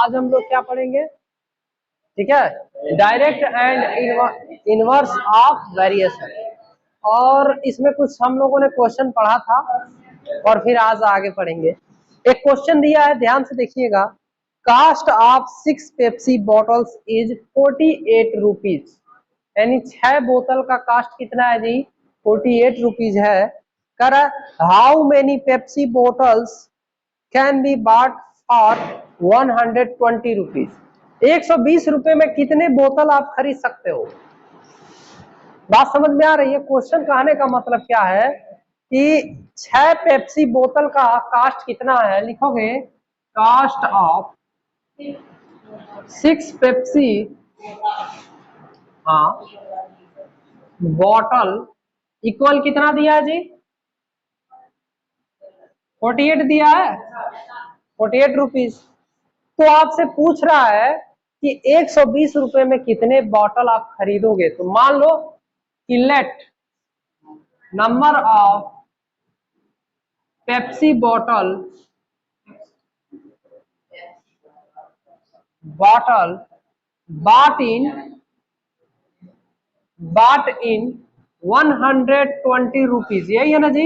आज हम लोग क्या पढ़ेंगे, ठीक है, direct and inverse of variation. और इसमें कुछ हम लोगों ने क्वेश्चन पढ़ा था और फिर आज आगे पढ़ेंगे। एक क्वेश्चन दिया है, ध्यान से देखिएगा। Cost of 6 Pepsi bottles is 48 rupees, यानी 6 बोतल का कास्ट कितना है जी, 48 रुपीज है। कर how many Pepsi bottles can be bought for 120 rupees, 120 रुपए में कितने बोतल आप खरीद सकते हो। बात समझ में आ रही है। क्वेश्चन कहने का मतलब क्या है कि 6 पेप्सी बोतल का कास्ट कितना है, लिखोगे cost of 6 Pepsi bottle equal कितना दिया है जी, 48 दिया है, 48 रुपीज। तो आपसे पूछ रहा है कि 120 रुपए में कितने बॉटल आप खरीदोगे। तो मान लो कि let number of Pepsi bottle bought in 120 rupees, यही है ना जी।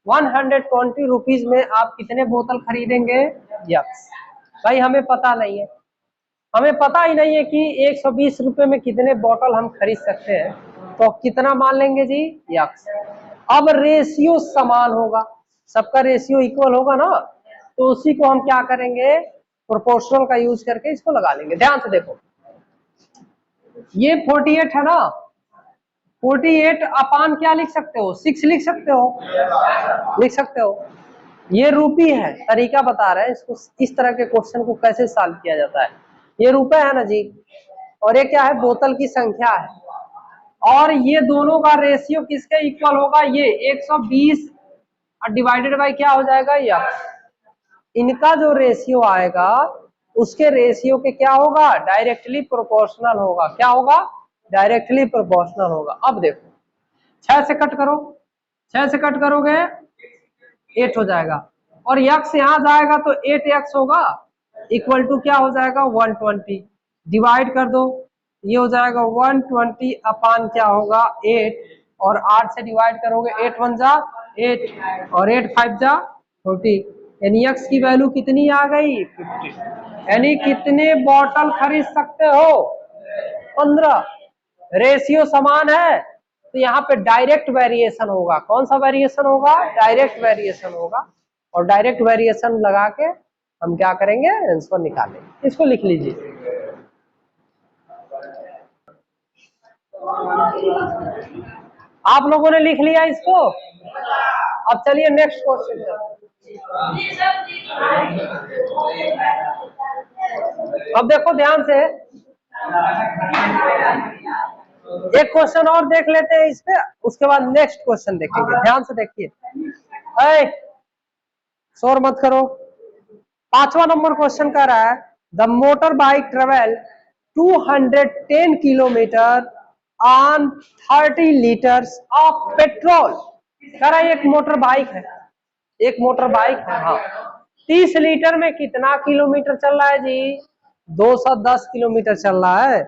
120 रुपीज में आप कितने बोतल खरीदेंगे। यस भाई, हमें पता नहीं है, हमें पता ही नहीं है कि 120 रुपए में कितने बोतल हम खरीद सकते हैं, तो कितना मान लेंगे जी, यस। अब रेशियो समान होगा, सबका रेशियो इक्वल होगा ना, तो उसी को हम क्या करेंगे, प्रोपोर्शनल का यूज करके इसको लगा लेंगे। ध्यान से देखो, ये 48 है ना, 48 अपान क्या लिख सकते हो, 6 लिख सकते हो, लिख सकते हो। ये रूपी है, तरीका बता रहे हैं इसको, इस तरह के क्वेश्चन को कैसे सॉल्व किया जाता है। ये रुपए है ना जी, और ये क्या है, बोतल की संख्या है, और ये दोनों का रेशियो किसके इक्वल होगा, ये 120 डिवाइडेड बाय क्या हो जाएगा, यस। इनका जो रेशियो आएगा उसके रेशियो के क्या होगा, डायरेक्टली प्रोपोर्शनल होगा। क्या होगा, डायरेक्टली प्रोपोर्शनल होगा। अब देखो 6 से कट करो, 6 से कट करोगे 8 हो जाएगा, और यक्स यहां जाएगा तो 8x होगा, इक्वल टू क्या हो जाएगा, 120। डिवाइड कर दो, ये हो जाएगा 120 अपान क्या होगा, 8, और 8 से डिवाइड करोगे, 8 1 जा 8 और 8 5 जा 40, यानी x की वैल्यू कितनी आ गई, 50। यानी कितने बॉटल खरीद सकते हो, 15। रेशियो समान है तो यहाँ पे डायरेक्ट वेरिएशन होगा। कौन सा वेरिएशन होगा, डायरेक्ट वेरिएशन होगा, और डायरेक्ट वेरिएशन लगा के हम क्या करेंगे, आंसर निकालेंगे। इसको लिख लीजिए। आप लोगों ने लिख लिया इसको। अब चलिए नेक्स्ट क्वेश्चन। अब देखो ध्यान से, एक क्वेश्चन और देख लेते हैं इस पे, उसके बाद नेक्स्ट क्वेश्चन देखेंगे। ध्यान से देखिए, शोर मत करो। 5वां नंबर क्वेश्चन कह रहा है, the motor bike travel 210 kilometre on 30 litres of petrol. कह रहा है एक मोटर बाइक है, एक मोटर बाइक है, हाँ, 30 लीटर में कितना किलोमीटर चल रहा है जी, 210 किलोमीटर चल रहा है।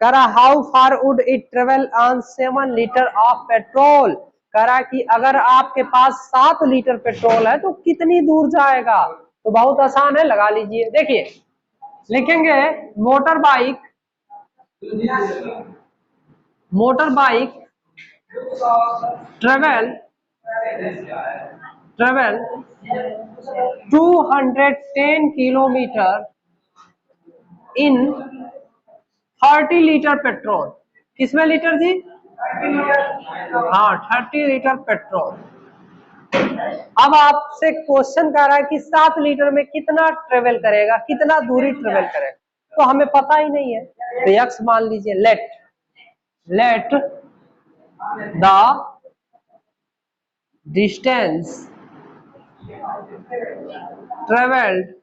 कह रहा how far would it travel on 7 litre of petrol. कह रहा कि अगर आपके पास 7 लीटर पेट्रोल है तो कितनी दूर जाएगा। तो बहुत आसान है, लगा लीजिए। देखिए लिखेंगे motor bike, motor bike travel 210 kilometre इन 30 लीटर पेट्रोल। किसमें लीटर जी, हाँ 30 लीटर पेट्रोल। अब आपसे क्वेश्चन कर रहा है कि 7 लीटर में कितना ट्रेवल करेगा, कितना दूरी ट्रेवल करेगा, तो हमें पता ही नहीं है। तो यक्स मान लीजिए, let the distance travelled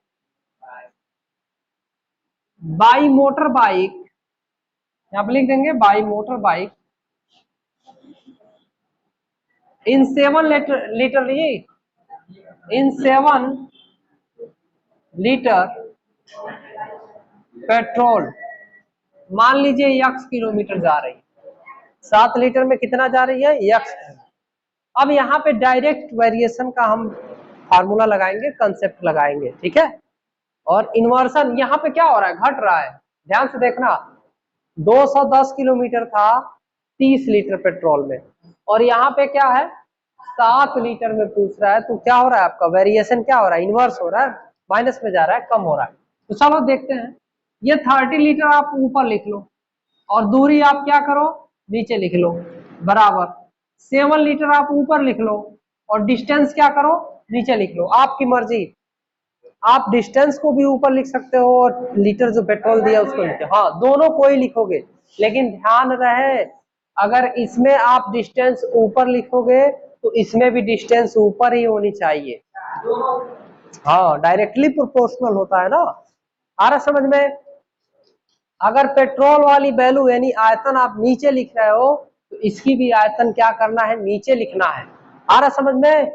by motor bike, यहां पर लिख देंगे by motor bike in 7 litre in 7 litre petrol मान लीजिए x किलोमीटर जा रही है, 7 लीटर में कितना जा रही है x। अब यहाँ पे डायरेक्ट वेरिएशन का हम फार्मूला लगाएंगे, कंसेप्ट लगाएंगे, ठीक है। और इन्वर्सन यहाँ पे क्या हो रहा है, घट रहा है, ध्यान से देखना। 210 किलोमीटर था 30 लीटर पेट्रोल में, और यहाँ पे क्या है 7 लीटर में पूछ रहा है, तो क्या हो रहा है आपका वेरिएशन, क्या हो रहा है, इन्वर्स हो रहा है, माइनस में जा रहा है, कम हो रहा है। तो चलो देखते हैं। ये 30 लीटर आप ऊपर लिख लो और दूरी आप क्या करो नीचे लिख लो, बराबर 7 लीटर आप ऊपर लिख लो और डिस्टेंस क्या करो नीचे लिख लो, आपकी मर्जी। आप डिस्टेंस को भी ऊपर लिख सकते हो और लीटर जो पेट्रोल दिया उसको लिखते हो, हाँ दोनों कोई लिखोगे, लेकिन ध्यान रहे अगर इसमें आप डिस्टेंस ऊपर लिखोगे तो इसमें भी डिस्टेंस ऊपर ही होनी चाहिए, हाँ डायरेक्टली प्रोपोर्शनल होता है ना। आ रहा समझ में। अगर पेट्रोल वाली वैल्यू यानी आयतन आप नीचे लिख रहे हो तो इसकी भी आयतन क्या करना है, नीचे लिखना है। आ रहा समझ में।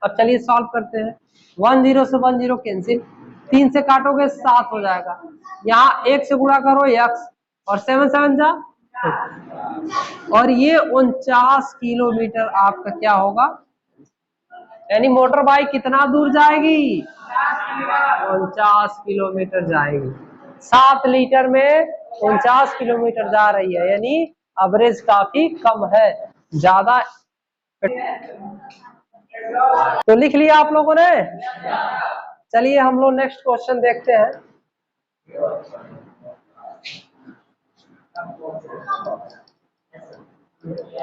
अब चलिए सॉल्व करते हैं। 10 से 10 कैंसिल, 3 से काटोगे 7 हो जाएगा, यहाँ 1 से गुणा करो x और 7 7 जा, और ये 49 किलोमीटर आपका क्या होगा, यानी मोटर बाइक कितना दूर जाएगी, 49 किलोमीटर जाएगी। 7 लीटर में 49 किलोमीटर जा रही है, यानी एवरेज काफी कम है, ज्यादा। तो लिख लिया आप लोगों ने। चलिए हम लोग नेक्स्ट क्वेश्चन देखते हैं।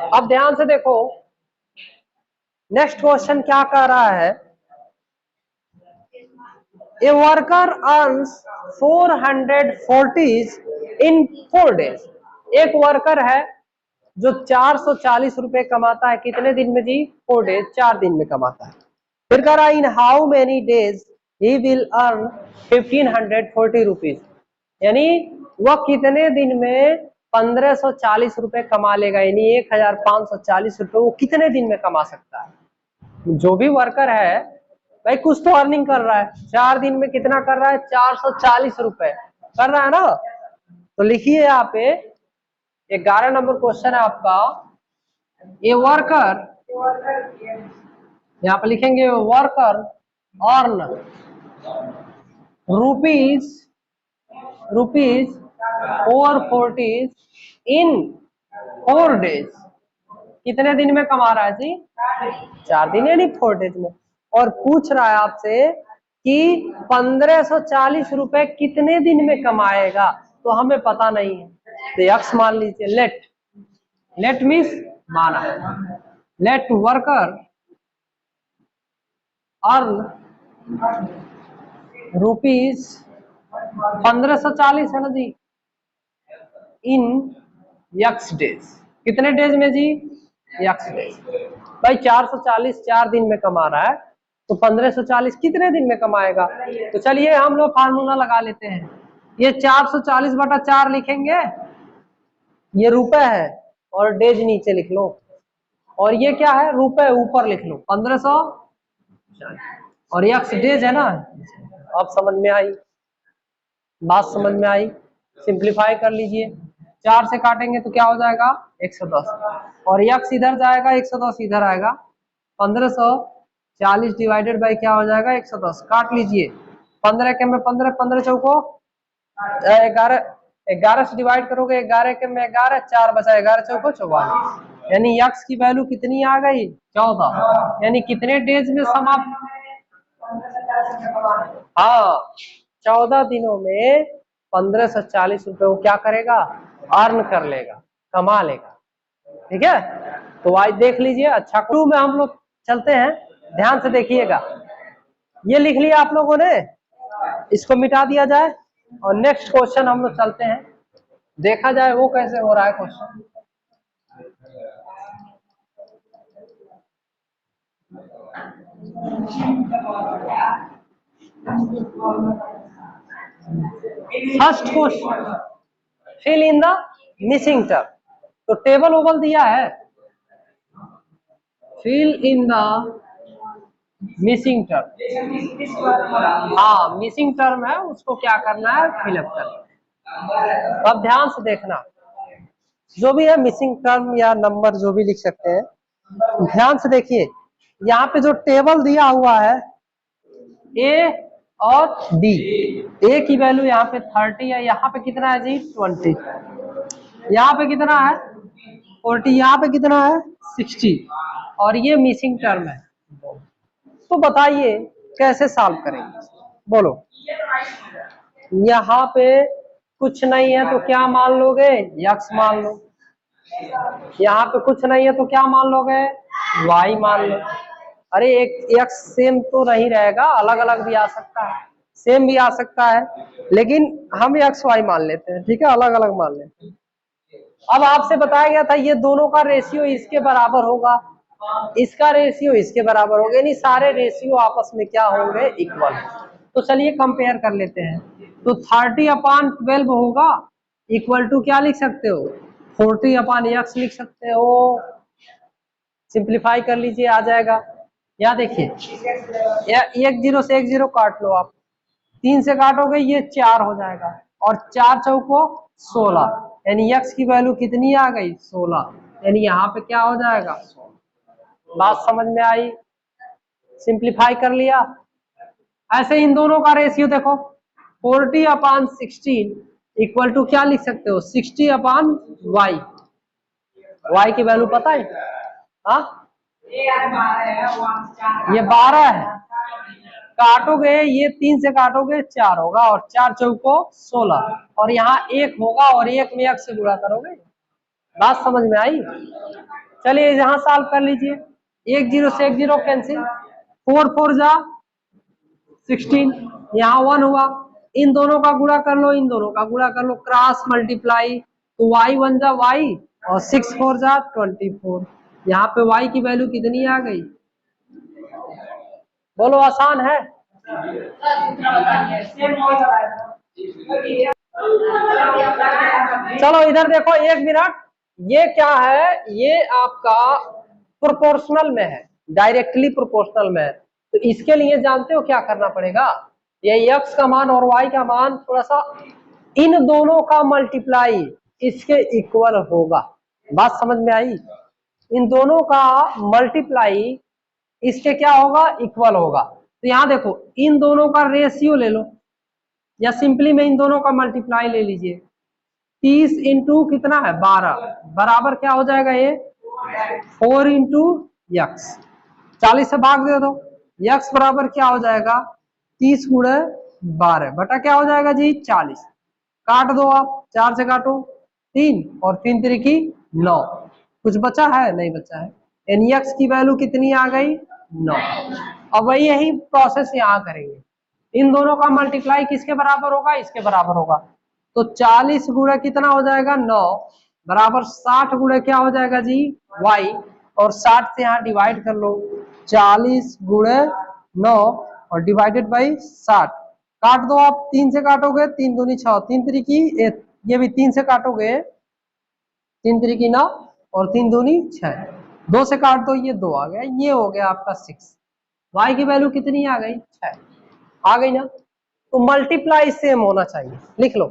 अब ध्यान से देखो, नेक्स्ट क्वेश्चन क्या कह रहा है, a worker earns 440 in 4 days. एक वर्कर है जो 440 रुपए कमाता है, कितने दिन में जी, 4 डेज, 4 दिन में कमाता है। फिर कह रहा है in how many days he will earn 1540 rupees, यानी वह कितने दिन में 1540 रुपए कमा लेगा, यानी 1540 रुपए वो कितने दिन में कमा सकता है। जो भी वर्कर है भाई कुछ तो अर्निंग कर रहा है, 4 दिन में कितना कर रहा है, 440 रुपए कर रहा है ना। तो लिखिए यहाँ पे 11 नंबर क्वेश्चन है आपका, ये वर्कर, यहाँ पे लिखेंगे वर्कर अर्न रुपीज 440 इन 4 डेज, कितने दिन में कमा रहा है जी, 4 दिन यानी 4 डेज में। और पूछ रहा है आपसे कि 1540 रुपए कितने दिन में कमाएगा, तो हमें पता नहीं है, तो x मान लीजिए, लेट मीन्स माना, लेट वर्कर अर्न रुपीज 1540 है ना जी, इन x डेज, कितने डेज में जी, x डेज। भाई 440 4 दिन में कमा रहा है, तो 1540 कितने दिन में कमाएगा। तो चलिए हम लोग फार्मूला लगा लेते हैं, ये 440/4 लिखेंगे, ये रुपए है और डेज नीचे लिख लो, और ये क्या है, रुपए ऊपर लिख लो 1540, और x डेज है ना। अब समझ में आई, बात समझ में आई। सिंप्लीफाई कर लीजिए, 4 से काटेंगे तो क्या हो जाएगा 110, और x इधर जाएगा 110 इधर आएगा, 1540 डिवाइडेड बाई क्या हो जाएगा 110, काट लीजिए, 15 के में 15, 15 चौको 11, 11 से डिवाइड करोगे 11 के में 11, 4 बचा 11 चौको 44, यानी x की वैल्यू कितनी आ गई 14, यानी कितने डेज में समाप्त, हाँ 14 दिनों में 1540 रुपए वो क्या करेगा, अर्न कर लेगा, कमा लेगा, ठीक है। तो आज देख लीजिए, अच्छा क्लू में हम लोग चलते हैं, ध्यान से देखिएगा। ये लिख लिया आप लोगों ने, इसको मिटा दिया जाए और नेक्स्ट क्वेश्चन हम लोग चलते हैं, देखा जाए वो कैसे हो रहा है question. First question, fill in the missing term. तो टेबल ओबल दिया है, fill in the missing term, हाँ मिसिंग टर्म है, उसको क्या करना है, फिलअप करना। अब ध्यान से देखना, जो भी है मिसिंग टर्म या नंबर जो भी लिख सकते हैं, ध्यान से देखिए। यहाँ पे जो टेबल दिया हुआ है ए और डी, ए की वैल्यू यहाँ पे 30 है, यहाँ पे कितना है जी 20, यहाँ पे कितना है 40, यहाँ पे कितना है 60, और ये मिसिंग टर्म है। तो बताइए कैसे सॉल्व करेंगे, बोलो। यहाँ पे कुछ नहीं है तो क्या मान लोगे, यक्स मान लो। यहाँ पे कुछ नहीं है तो क्या मान लोगे, वाई मान लो। अरे एक एक्स सेम तो नहीं रहेगा, अलग अलग भी आ सकता है, सेम भी आ सकता है, लेकिन हम एक्स वाई मान लेते हैं, ठीक है, अलग अलग मान लेते हैं। अब आपसे बताया गया था ये दोनों का रेशियो इसके बराबर होगा, इसका रेशियो इसके बराबर होगा, यानी सारे रेशियो आपस में क्या होंगे, इक्वल। तो चलिए कंपेयर कर लेते हैं। तो 30/12 होगा इक्वल टू क्या लिख सकते हो, 40/x लिख सकते हो। सिंप्लीफाई कर लीजिए, आ जाएगा। यहाँ देखिए, एक जीरो से एक जीरो काट लो आप, 3 से काटोगे ये 4 हो जाएगा, और 4 चौको 16, यानी x की वैल्यू कितनी आ गई, 16, यानी यहाँ पे क्या हो जाएगा 16। बात समझ में आई, सिंप्लीफाई कर लिया। ऐसे इन दोनों का रेशियो देखो, 40/16 इक्वल टू क्या लिख सकते हो, 60/y। y की वैल्यू पता है, हाँ ये 12 है, काटोगे ये 3 से काटोगे 4 होगा, और 4 चौको 16, और यहाँ 1 होगा, और 1 में 1 से गुणा करोगे। बात समझ में आई। चलिए यहाँ सॉल्व कर लीजिए, 1 जीरो से 1 जीरो कैंसिल, 4 4 जा 16, यहाँ 1 हुआ, इन दोनों का गुणा कर लो, इन दोनों का गुणा कर लो, क्रॉस मल्टीप्लाई, तो y 1 जा y, और 6 4 जा 24, यहाँ पे y की वैल्यू कितनी आ गई, बोलो, आसान है। चलो इधर देखो, 1 मिनट, ये क्या है, ये आपका प्रोपोर्शनल में है, डायरेक्टली प्रोपोर्शनल में है, तो इसके लिए जानते हो क्या करना पड़ेगा, ये x का मान और y का मान थोड़ा सा इन दोनों का मल्टीप्लाई इसके इक्वल होगा। बात समझ में आई, इन दोनों का मल्टीप्लाई इसके क्या होगा, इक्वल होगा। तो यहाँ देखो, इन दोनों का रेशियो ले लो, या सिंपली में इन दोनों का मल्टीप्लाई ले लीजिए। 30 इंटू कितना है 12, बराबर क्या हो जाएगा ये 4 इंटू यक्स, 40 से भाग दे दो, यक्स बराबर क्या हो जाएगा 30 गुणे 12 बटा क्या हो जाएगा जी 40, काट दो आप, 4 से काटो 3, और 3 3 9, कुछ बचा है, नहीं बचा है, यानी एक्स की वैल्यू कितनी आ गई 9। अब वही यही प्रोसेस यहाँ करेंगे, इन दोनों का मल्टीप्लाई किसके बराबर होगा, इसके बराबर होगा, तो 40 गुणे कितना हो जाएगा 9, बराबर 60 गुणे क्या हो जाएगा जी y, और 60 से यहाँ डिवाइड कर लो, 40 गुणे 9 और डिवाइडेड बाई 60, काट दो आप, 3 से काटोगे 3 दूनी 6, 3 3 ये भी 3 से काटोगे 3 3 9, और 3 दूनी 6, 2 से काट दो, ये 2 आ गया, ये हो गया आपका 6। y की वैल्यू कितनी आ गई 6, आ गई ना। तो मल्टीप्लाई सेम होना चाहिए, लिख लो।